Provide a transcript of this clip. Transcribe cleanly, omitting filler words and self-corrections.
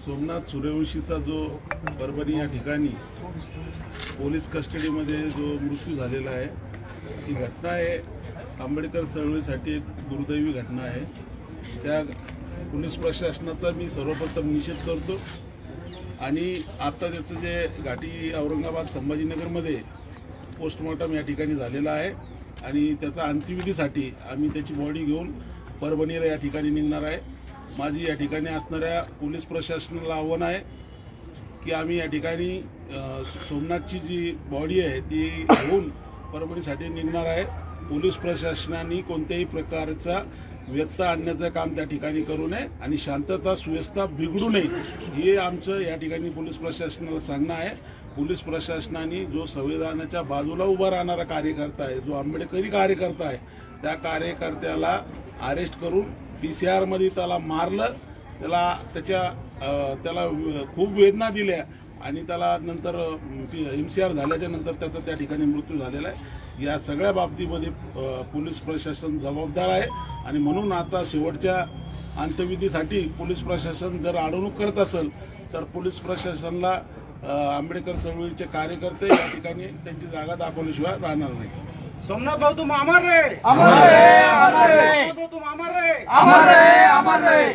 सोमनाथ सूर्यवंशीचा जो परभणी या ठिकाणी पोलीस कस्टडीमध्ये जो मृत्यू झालेला आहे, ही घटना आहे आंबेडकर चळवळीसाठी एक दुर्दैवी घटना आहे। त्या पोलीस प्रशासनाचा मी सर्वप्रथम निषेध करतो आणि आता त्याचं जे घाटी औरंगाबाद संभाजीनगरमध्ये पोस्टमॉर्टम या ठिकाणी झालेला आहे आणि त्याचा अंत्यविधीसाठी आम्ही त्याची बॉडी घेऊन परभणीला या ठिकाणी निघणार आहे। माझी या ठिकाणी असणाऱ्या पोलीस प्रशासनाला आव्हान आहे की आम्ही या ठिकाणी सोमनाथची जी बॉडी आहे ती घेऊन परभणीसाठी निघणार आहे। पोलीस प्रशासनाने कोणत्याही प्रकारचा व्यत्यय आणण्याचं काम त्या ठिकाणी करू नये आणि शांतता सुव्यवस्था बिघडू नये हे आमचं या ठिकाणी पोलीस प्रशासनाला सांगणं आहे। पोलीस प्रशासनाने जो संविधानाच्या बाजूला उभा राहणारा कार्यकर्ता आहे, जो आंबेडकरी कार्यकर्ता आहे, त्या कार्यकर्त्याला अरेस्ट करून PCR मध्ये त्याला मारलं, त्याला खूप वेदना दिल्या आणि त्याला नंतर MCR झाल्याच्या नंतर त्याचा त्या ठिकाणी मृत्यू झालेला आहे। या सगळ्या बाबतीमध्ये पोलीस प्रशासन जबाबदार आहे आणि म्हणून आता शेवटच्या अंत्यविधीसाठी पोलीस प्रशासन जर अडवणूक करत असेल तर पोलीस प्रशासनाला आंबेडकर चळवळीचे कार्यकर्ते या ठिकाणी त्यांची जागा दाखवल्याशिवाय राहणार नाही। सोमनाथ भाऊ तुम अमर रहे, अमर रहे, अमर रहे, तुम अमर रहे, अमर रहे, अमर रहे।